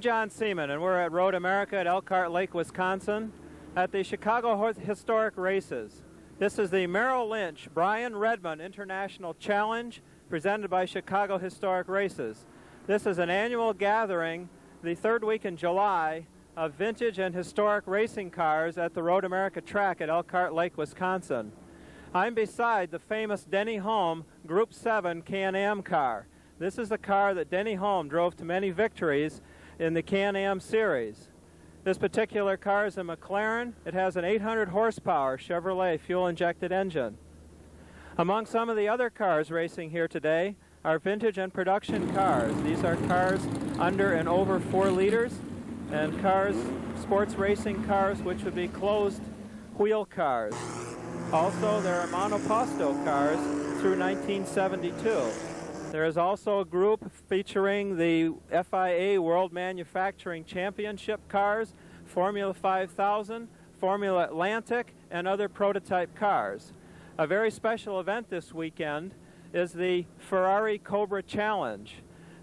John Seaman, and we're at Road America at Elkhart Lake, Wisconsin, at the Chicago Historic Races. This is the Merrill Lynch Brian Redman International Challenge presented by Chicago Historic Races. This is an annual gathering the third week in July of vintage and historic racing cars at the Road America track at Elkhart Lake, Wisconsin. I'm beside the famous Denny Hulme Group 7 Can-Am car. This is the car that Denny Hulme drove to many victories in the Can-Am series. This particular car is a McLaren. It has an 800 horsepower Chevrolet fuel-injected engine. Among some of the other cars racing here today are vintage and production cars. These are cars under and over 4 liters, and cars, sports racing cars, which would be closed wheel cars. Also, there are Monoposto cars through 1972. There is also a group featuring the FIA World Manufacturing Championship cars, Formula 5000, Formula Atlantic, and other prototype cars. A very special event this weekend is the Ferrari Cobra Challenge.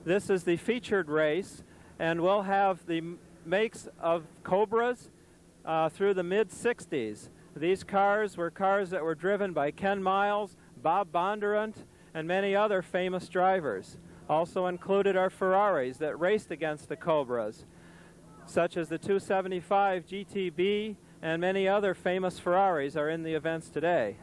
This is the featured race, and we'll have the makes of Cobras through the mid-60s. These cars were cars that were driven by Ken Miles, Bob Bondurant, and many other famous drivers. Also included are Ferraris that raced against the Cobras, such as the 275 GTB, and many other famous Ferraris are in the events today.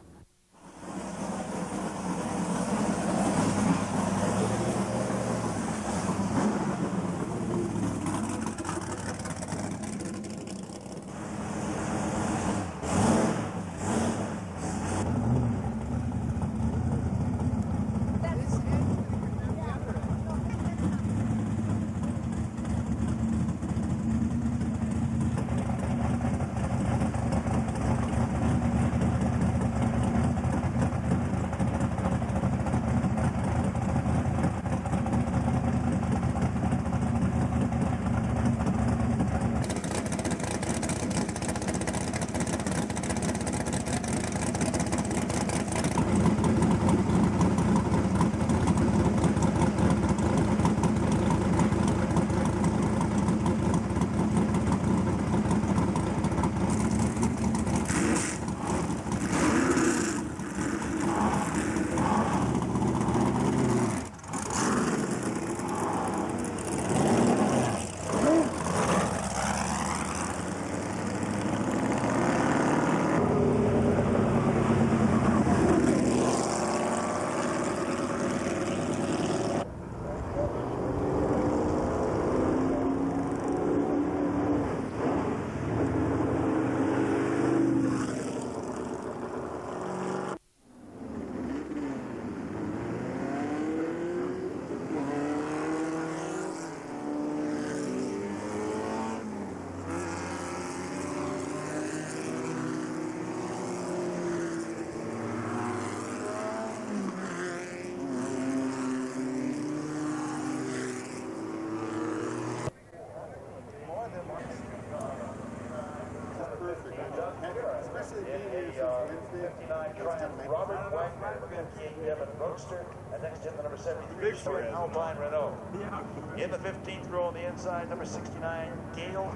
And next in the number 73, Stuart Alpine Renault. In the 15th row on the inside, number 69, Gale.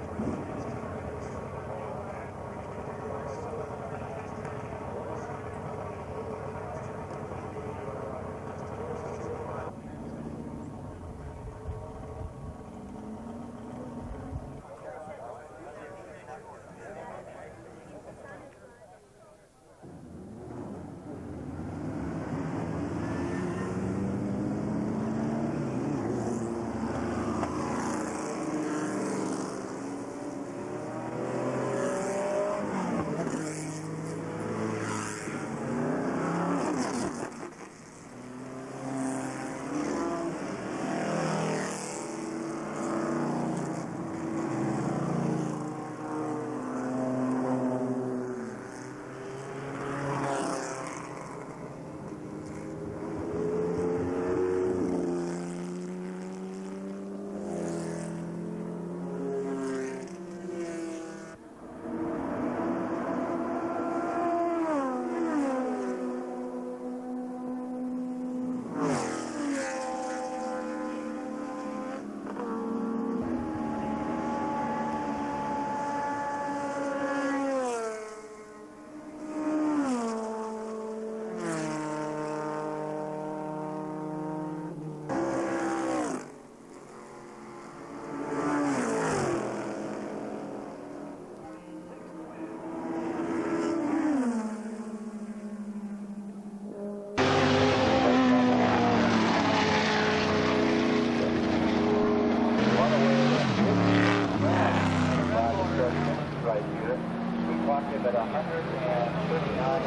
at 139.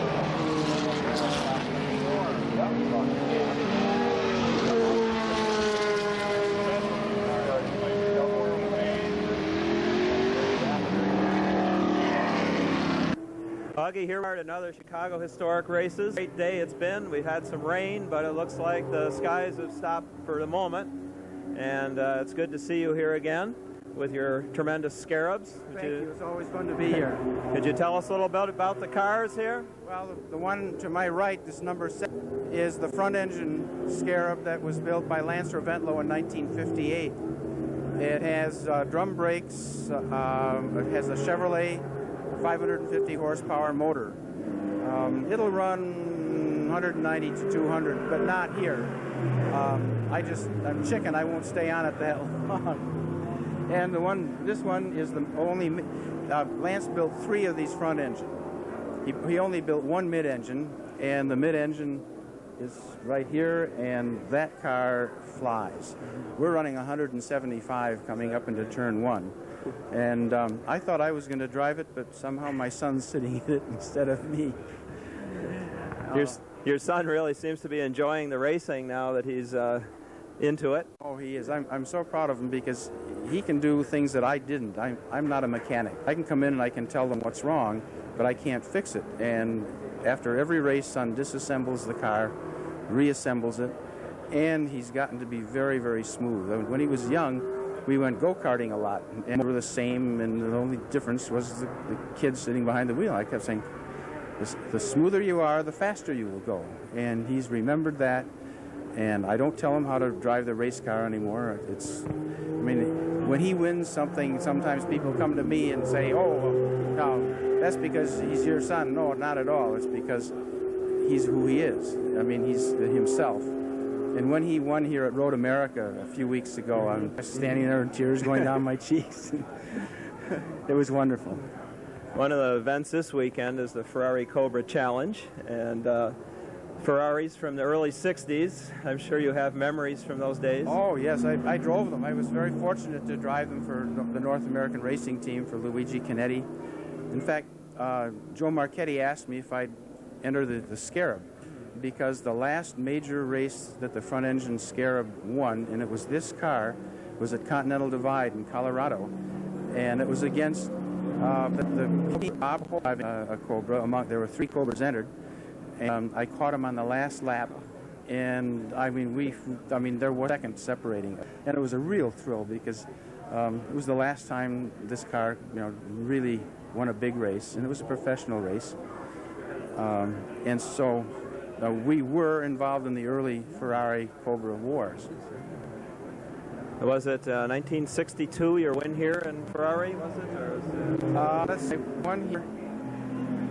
Augie, here we are at another Chicago Historic Races. Great day it's been. We've had some rain, but it looks like the skies have stopped for the moment. And it's good to see you here again with your tremendous Scarabs. Thank you. It's always fun to be here. Could you tell us a little bit about the cars here? Well, the one to my right, this number 7, is the front engine Scarab that was built by Lance Reventlow in 1958. It has drum brakes. It has a Chevrolet 550 horsepower motor. It'll run 190 to 200, but not here. I'm chicken. I won't stay on it that long. And this one is the only. Lance built 3 of these front engines. He only built 1 mid-engine, and the mid-engine is right here, and that car flies. We're running 175 coming up into turn 1. And I thought I was going to drive it, but somehow my son's sitting in it instead of me. Your son really seems to be enjoying the racing now that he's into it. Oh, he is. I'm so proud of him because he can do things that I didn't. I'm not a mechanic. I can come in and I can tell them what's wrong, but I can't fix it. And after every race, son disassembles the car, reassembles it, and he's gotten to be very, very smooth. When he was young, we went go-karting a lot, and we were the same, and the only difference was the kid sitting behind the wheel. I kept saying, the smoother you are, the faster you will go. And he's remembered that, and I don't tell him how to drive the race car anymore. When he wins something, sometimes people come to me and say, oh, well, no, that's because he's your son. No, not at all. It's because he's who he is. He's himself. And when he won here at Road America a few weeks ago, I'm standing there with tears going down my cheeks. It was wonderful. One of the events this weekend is the Ferrari Cobra Challenge, and Ferraris from the early 60s. I'm sure you have memories from those days. Oh, yes, I drove them. I was very fortunate to drive them for the North American racing team for Luigi Chinetti. In fact, Joe Marchetti asked me if I'd enter the Scarab, because the last major race that the front engine Scarab won, and it was this car, was at Continental Divide in Colorado, and it was against a Cobra. There were 3 Cobras entered, and I caught him on the last lap, and there was a second separating, and it was a real thrill because it was the last time this car, really won a big race, and it was a professional race, and so. We were involved in the early Ferrari Cobra wars. Was it 1962 your win here in Ferrari, was it? Or was it? Let's say one here.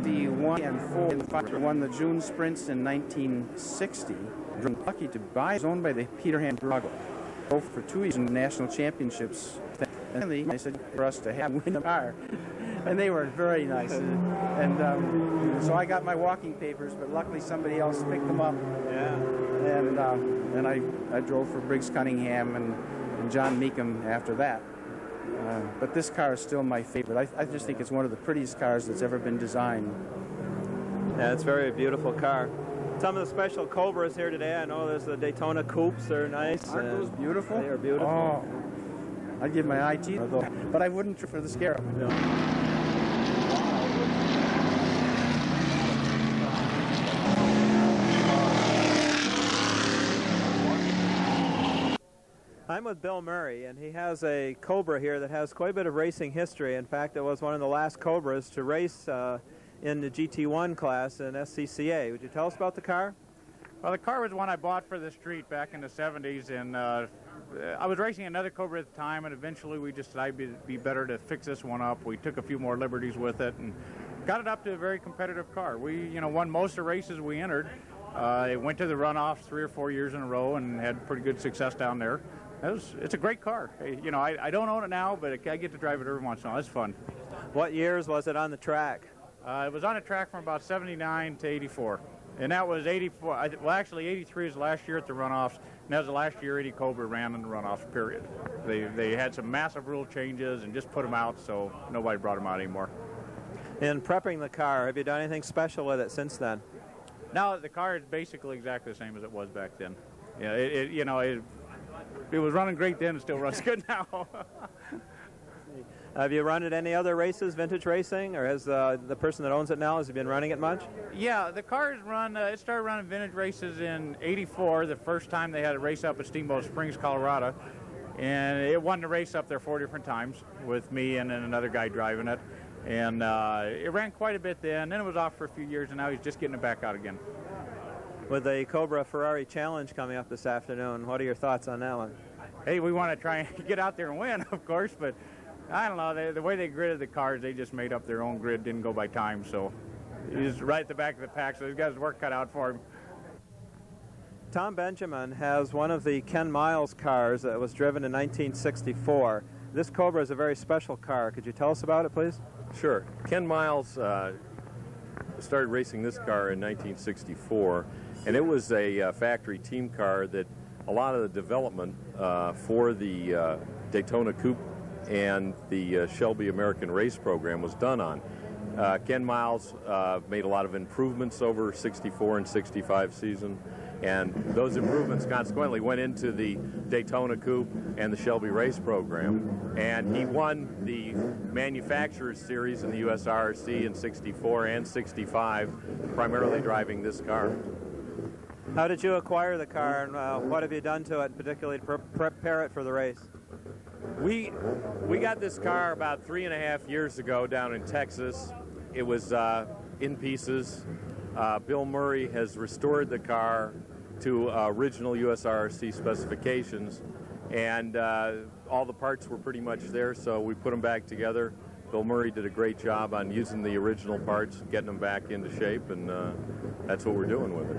The 1 and 4 and 5 won the June sprints in 1960. Lucky to buy. It was owned by the Peter Hand Drago. Both for 2 years in national championships. And they said for us to have win the car. And they were very nice. And so I got my walking papers, but luckily somebody else picked them up. Yeah. And I drove for Briggs Cunningham and John Meekum after that. But this car is still my favorite. I just think it's one of the prettiest cars that's ever been designed. Yeah, it's a very beautiful car. Some of the special Cobras here today, I know there's the Daytona Coupes. They're nice. Aren't those beautiful? They are beautiful. Oh, I'd give my IT, but I wouldn't for the Scarab. No. I'm with Bill Murray, and he has a Cobra here that has quite a bit of racing history. In fact, it was one of the last Cobras to race in the GT1 class in SCCA. Would you tell us about the car? Well, the car was one I bought for the street back in the 70s, and I was racing another Cobra at the time, and eventually we decided it'd be better to fix this one up. We took a few more liberties with it and got it up to a very competitive car. We, won most of the races we entered. It went to the runoffs 3 or 4 years in a row and had pretty good success down there. It's a great car. I don't own it now, but I get to drive it every once in a while. It's fun. What years was it on the track? It was on the track from about 79 to 84. And that was 84. Well, actually, 83 is the last year at the runoffs. And that was the last year Eddie Cobra ran in the runoffs, period. They had some massive rule changes and just put them out, so nobody brought them out anymore. In prepping the car, have you done anything special with it since then? Now the car is basically exactly the same as it was back then. Yeah, it was running great then, and still runs good now. Have you run it any other races, vintage racing, or has the person that owns it now, has he been running it much? Yeah, the car's run, it started running vintage races in '84, the first time they had a race up at Steamboat Springs, Colorado. And it won the race up there 4 different times with me and then another guy driving it. And it ran quite a bit then it was off for a few years, and now he's just getting it back out again. With the Cobra Ferrari Challenge coming up this afternoon, what are your thoughts on that one? Hey, we want to try and get out there and win, of course, but I don't know, the way they gridded the cars, they just made up their own grid, didn't go by time, so he's right at the back of the pack, so he's got his work cut out for him. Tom Benjamin has one of the Ken Miles cars that was driven in 1964. This Cobra is a very special car. Could you tell us about it, please? Sure. Ken Miles started racing this car in 1964, and it was a factory team car that a lot of the development for the Daytona Coupe and the Shelby American Race Program was done on. Ken Miles made a lot of improvements over 64 and 65 season, and those improvements consequently went into the Daytona Coupe and the Shelby Race Program, and he won the Manufacturers Series in the USRC in 64 and 65, primarily driving this car. How did you acquire the car, and what have you done to it, particularly to prepare it for the race? We got this car about 3.5 years ago down in Texas. It was in pieces. Bill Murray has restored the car to original USRC specifications, and all the parts were pretty much there, so we put them back together. Bill Murray did a great job on using the original parts, getting them back into shape, and that's what we're doing with it.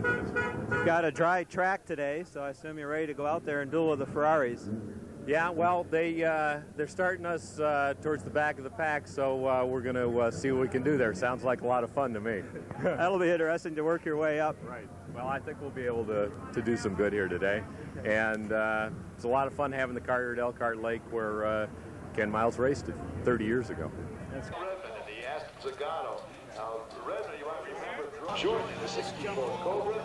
You've got a dry track today, so I assume you're ready to go out there and duel with the Ferraris. Yeah, well, they're starting us towards the back of the pack, so we're going to see what we can do there. Sounds like a lot of fun to me. That'll be interesting to work your way up. Right. Well, I think we'll be able to do some good here today. And it's a lot of fun having the car here at Elkhart Lake, where Ken Miles raced it 30 years ago. Redman and the Aston Zagato. Now, Redman, you might remember, joining the 64 Cobra.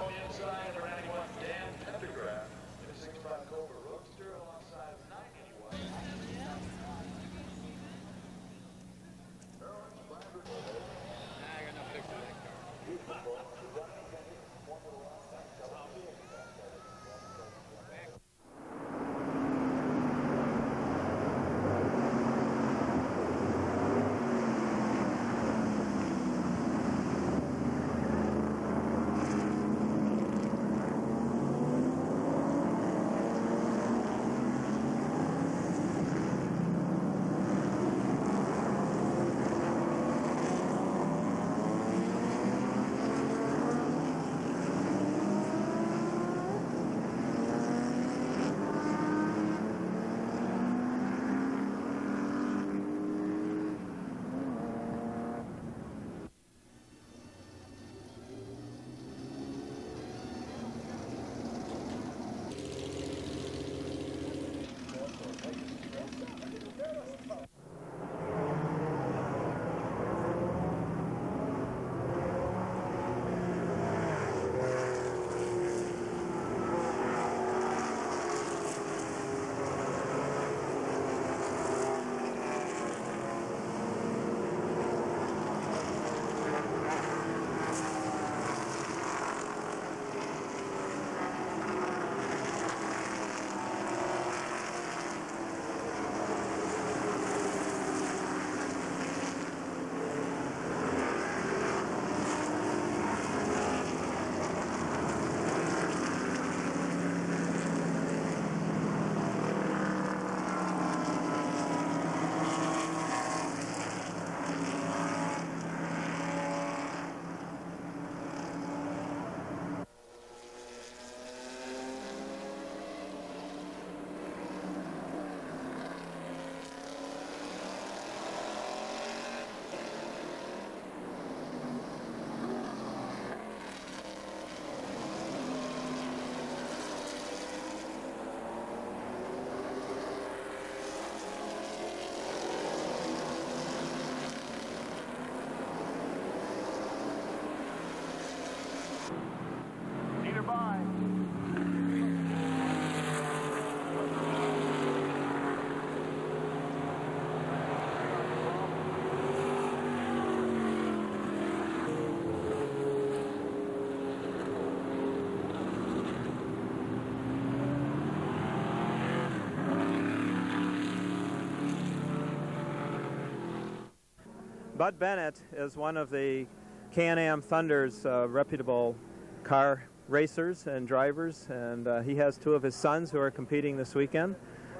Bud Bennett is one of the Can-Am Thunder's reputable car racers and drivers, and he has two of his sons who are competing this weekend.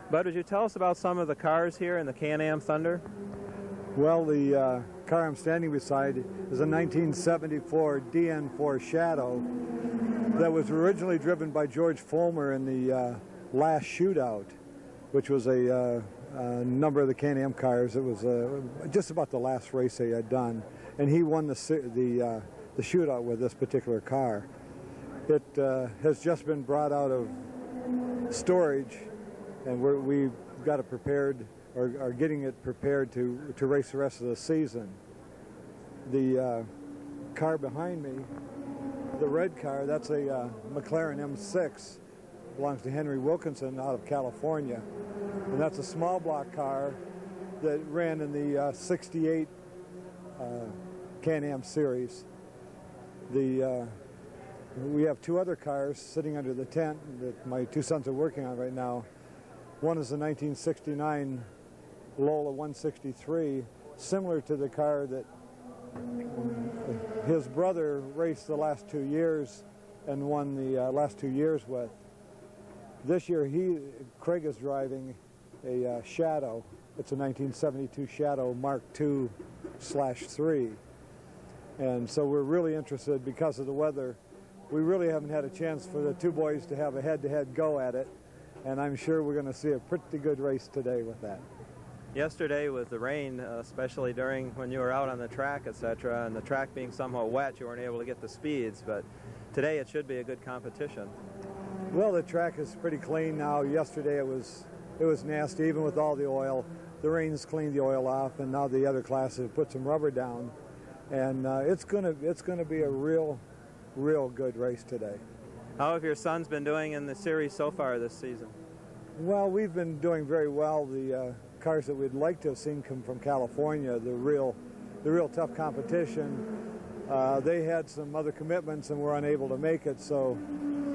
Bud, would you tell us about some of the cars here in the Can-Am Thunder? Well, the car I'm standing beside is a 1974 DN4 Shadow that was originally driven by George Follmer in the last shootout, which was a number of the Can-Am cars. It was just about the last race they had done, and he won the shootout with this particular car. It has just been brought out of storage, and we've got it prepared, or are getting it prepared to race the rest of the season. The car behind me, the red car, that's a McLaren M6, belongs to Henry Wilkinson out of California, and that's a small block car that ran in the 68 Can-Am series. We have two other cars sitting under the tent that my two sons are working on right now. One is a 1969 Lola 163, similar to the car that his brother raced the last 2 years and won the last 2 years with. This year, Craig is driving a Shadow. It's a 1972 Shadow Mark II/3. And so we're really interested because of the weather. We really haven't had a chance for the two boys to have a head-to-head go at it, and I'm sure we're going to see a pretty good race today with that. Yesterday with the rain, especially during when you were out on the track, etc., and the track being somewhat wet, you weren't able to get the speeds, but today it should be a good competition. Well, the track is pretty clean now. Yesterday it was nasty, even with all the oil. The rain's cleaned the oil off, and now the other classes have put some rubber down, and it's going to be a real good race today. How have your sons been doing in the series so far this season? Well, we've been doing very well. The cars that we'd like to have seen come from California, the real tough competition, they had some other commitments and were unable to make it, so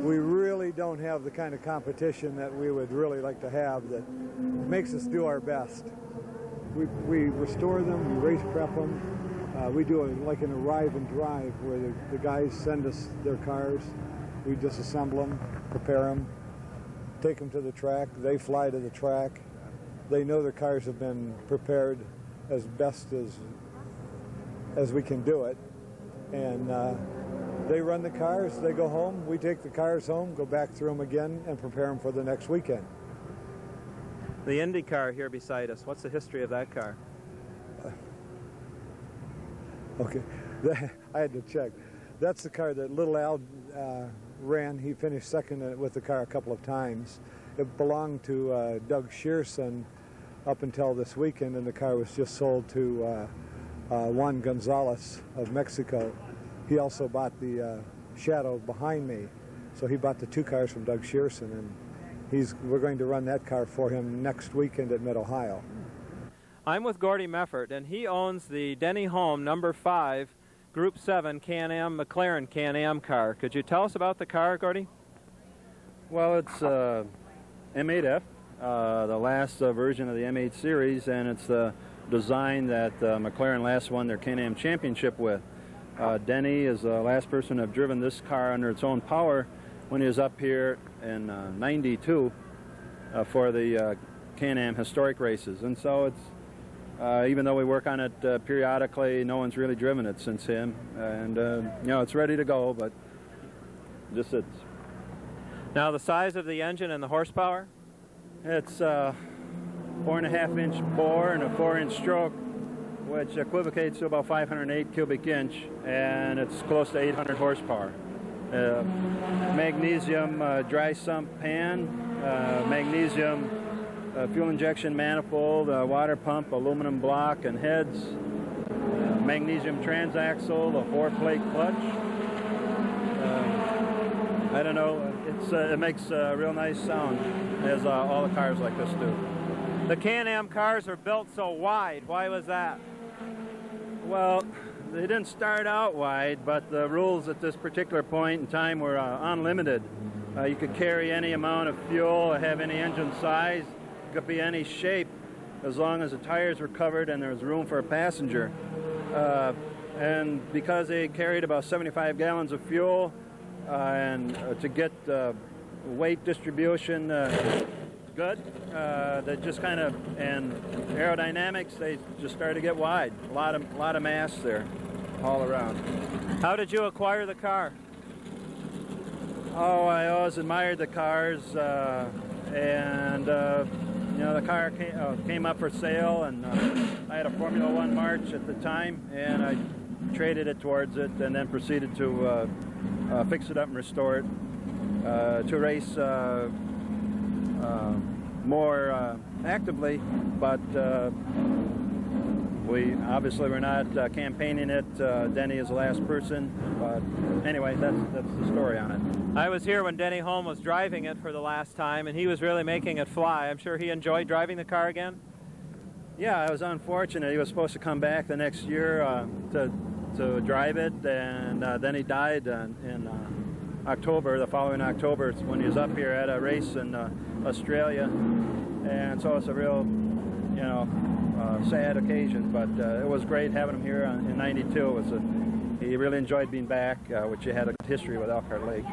we really don't have the kind of competition that we would really like to have that makes us do our best. We restore them, we race prep them. We do like an arrive and drive where the guys send us their cars. We disassemble them, prepare them, take them to the track. They fly to the track. They know their cars have been prepared as best as we can do it. And they run the cars, they go home, we take the cars home, go back through them again, and prepare them for the next weekend. The Indy car here beside us, what's the history of that car? Okay, I had to check. That's the car that little Al ran. He finished second with the car a couple of times. It belonged to Doug Shearson up until this weekend, and the car was just sold to Juan Gonzalez of Mexico. He also bought the Shadow behind me, so he bought the two cars from Doug Shearson, and we're going to run that car for him next weekend at Mid-Ohio. I'm with Gordy Moffert, and he owns the Denny Hulme number 5 Group 7 Can-Am McLaren Can-Am car. Could you tell us about the car, Gordy? Well, it's M8F, the last version of the M8 series, and it's the design that McLaren last won their Can-Am championship with. Denny is the last person to have driven this car under its own power when he was up here in '92 for the Can-Am historic races. And so it's even though we work on it periodically, no one's really driven it since him. And, you know, it's ready to go, but just it's... Now, the size of the engine and the horsepower? It's 4.5-inch bore and a 4-inch stroke, which equivocates to about 508 cubic inch, and it's close to 800 horsepower. Magnesium dry sump pan, magnesium fuel injection manifold, water pump, aluminum block and heads, magnesium transaxle, a 4-plate clutch. I don't know, it makes a real nice sound, as all the cars like this do. The Can-Am cars are built so wide. Why was that? Well, they didn't start out wide, but the rules at this particular point in time were unlimited. You could carry any amount of fuel, have any engine size, it could be any shape, as long as the tires were covered and there was room for a passenger. and because they carried about 75 gallons of fuel, and to get weight distribution good, they just kind of, and aerodynamics, they just started to get wide. A lot of mass there all around. How did you acquire the car? Oh, I always admired the cars, and you know, the car came up for sale, and I had a Formula One March at the time, and I traded it towards it, and then proceeded to fix it up and restore it to race more actively, but we obviously were not campaigning it. Denny is the last person, but anyway, that's the story on it. I was here when Denny Hulme was driving it for the last time, and he was really making it fly. I'm sure he enjoyed driving the car again. Yeah, it was unfortunate. He was supposed to come back the next year to drive it, and then he died in October, the following October, when he was up here at a race in Australia, and so it's a real, you know, sad occasion, but it was great having him here in '92. He really enjoyed being back, which he had a history with Elkhart Lake.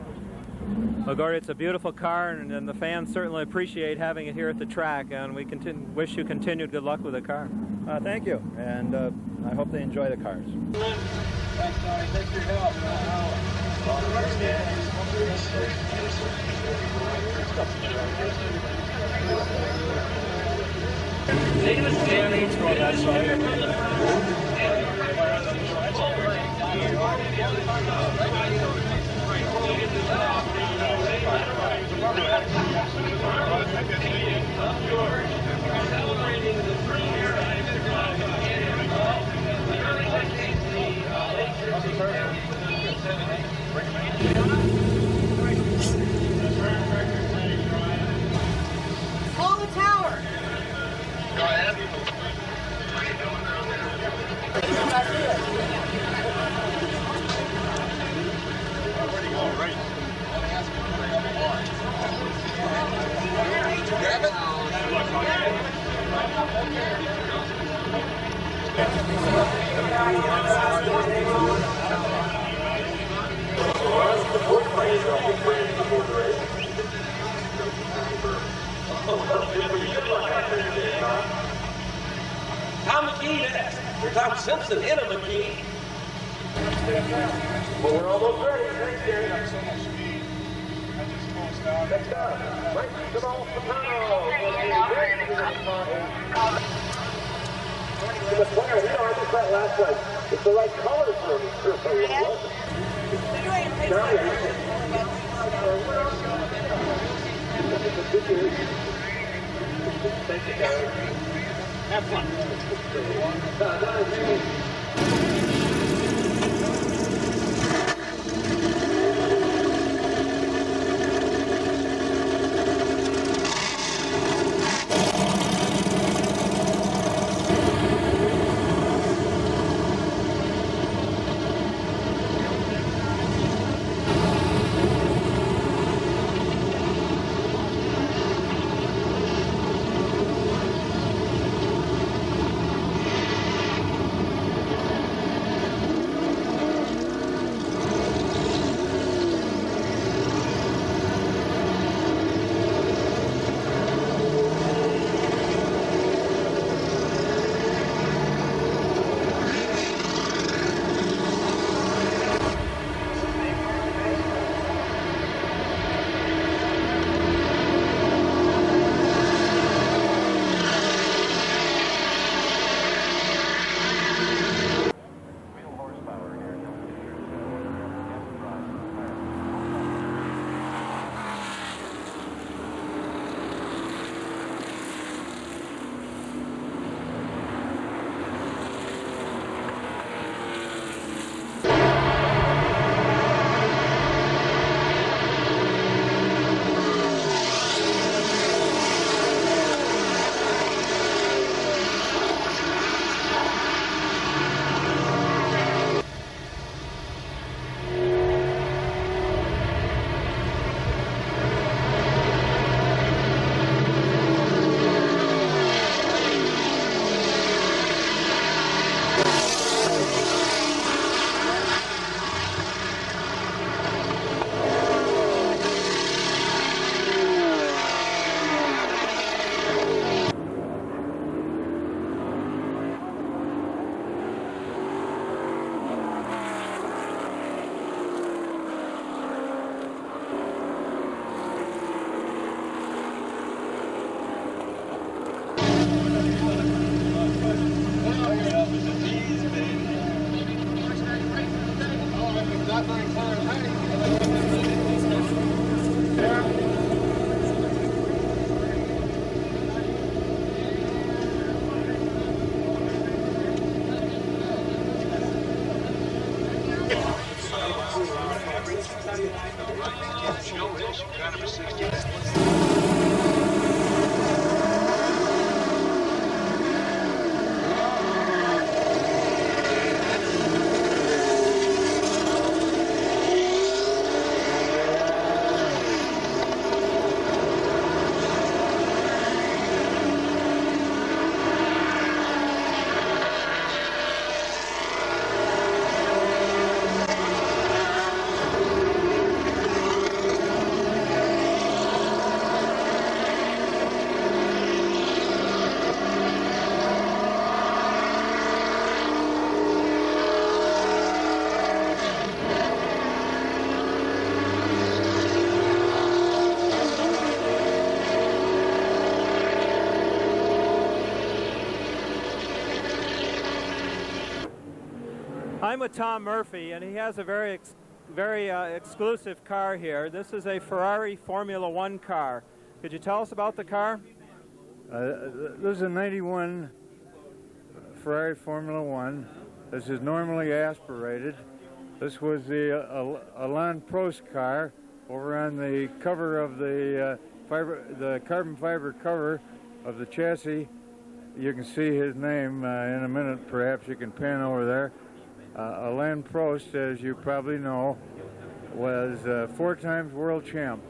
Well, Gordy, it's a beautiful car, and the fans certainly appreciate having it here at the track, and we wish you continued good luck with the car. Thank you, and I hope they enjoy the cars. Thanks, Tony. Thanks for your help. Lola Tower. Go ahead. Grab it. Tom McKee next. Or Tom Simpson in a McKee. Well, we're almost ready. Thanks, Gary. Next up, right to the McLaren, you know, I just that last night. It's the right color for me. Thank you, Gary. Have fun. I'm with Tom Murphy, and he has a very exclusive car here. This is a Ferrari Formula One car. Could you tell us about the car? This is a 91 Ferrari Formula One. This is normally aspirated. This was the Alan Prost car over on the cover of the carbon fiber cover of the chassis. You can see his name in a minute. Perhaps you can pan over there. Alan Prost, as you probably know, was 4 times world champ.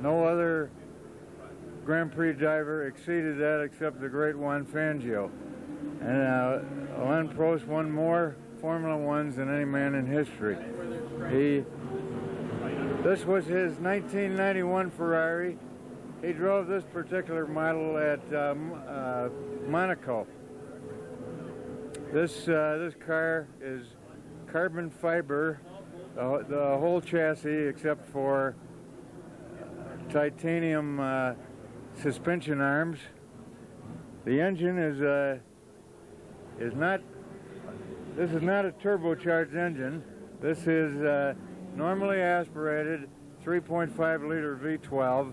No other Grand Prix driver exceeded that except the great Juan Fangio. And Alan Prost won more Formula Ones than any man in history. This was his 1991 Ferrari. He drove this particular model at Monaco. This car is carbon fiber, the whole chassis except for titanium suspension arms. The engine is not. This is not a turbocharged engine. This is normally aspirated 3.5 liter V12.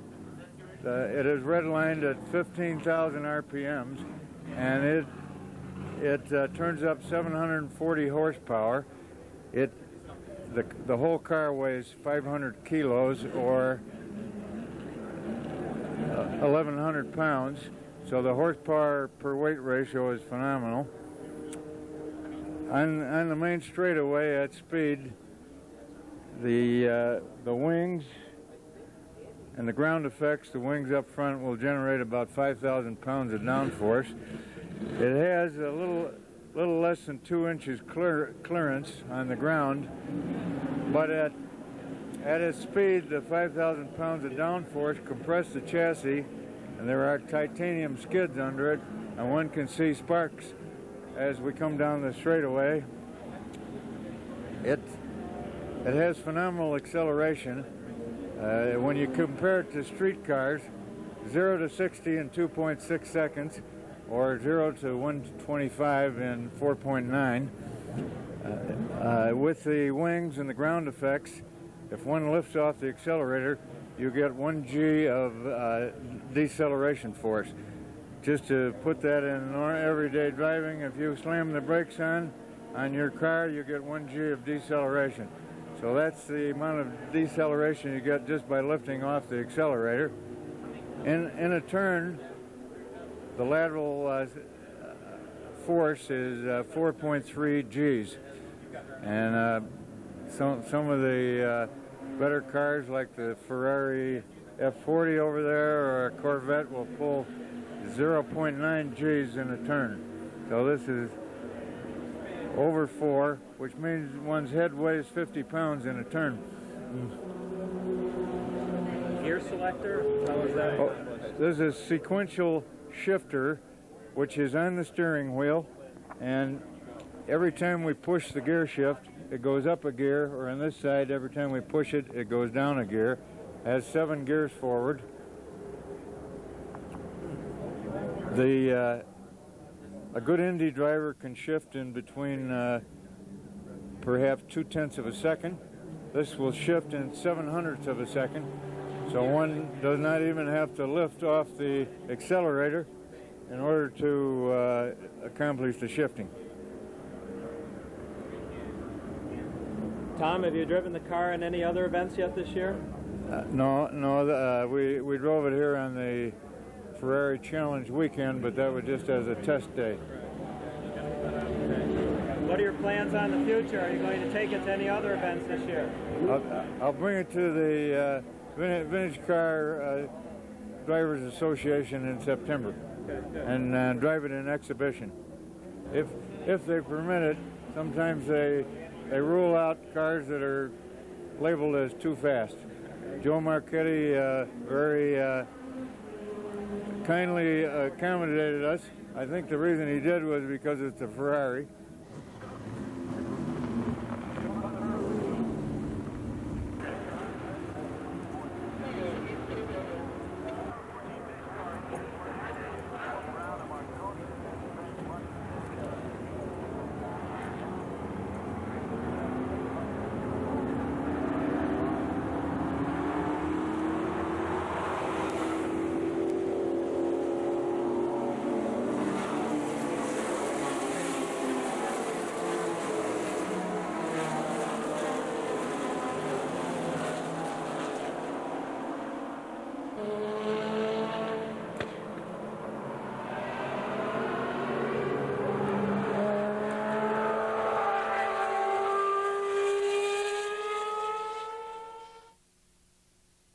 It is redlined at 15,000 RPMs, and it turns up 740 horsepower. The whole car weighs 500 kilos or 1,100 pounds, so the horsepower per weight ratio is phenomenal. On the main straightaway at speed, the wings and the ground effects, the wings up front will generate about 5,000 pounds of downforce. It has a little less than 2 inches clearance on the ground, but at its speed, the 5,000 pounds of downforce compress the chassis, and there are titanium skids under it, and one can see sparks as we come down the straightaway. It has phenomenal acceleration. When you compare it to street cars, 0 to 60 in 2.6 seconds, or 0 to 125 in 4.9. With the wings and the ground effects, if one lifts off the accelerator, you get 1 G of deceleration force. Just to put that in everyday driving, if you slam the brakes on your car, you get 1 G of deceleration. So that's the amount of deceleration you get just by lifting off the accelerator. In a turn, the lateral force is 4.3 Gs. And some of the better cars like the Ferrari F40 over there or a Corvette will pull 0.9 Gs in a turn. So this is over 4, which means one's head weighs 50 pounds in a turn. Gear selector? How is that? There's a sequential shifter which is on the steering wheel, and every time we push the gear shift, it goes up a gear, or on this side, every time we push it, it goes down a gear. It has 7 gears forward. A good Indy driver can shift in between perhaps 0.2 of a second. This will shift in 0.07 of a second, so one does not even have to lift off the accelerator in order to accomplish the shifting. Tom, have you driven the car in any other events yet this year? No, we drove it here on the Ferrari Challenge weekend, but that was just as a test day. What are your plans on the future? Are you going to take it to any other events this year? I'll bring it to the Vintage Car Drivers Association in September and drive it in exhibition. If they permit it, sometimes they rule out cars that are labeled as too fast. Joe Marchetti very kindly accommodated us. I think the reason he did was because it's a Ferrari.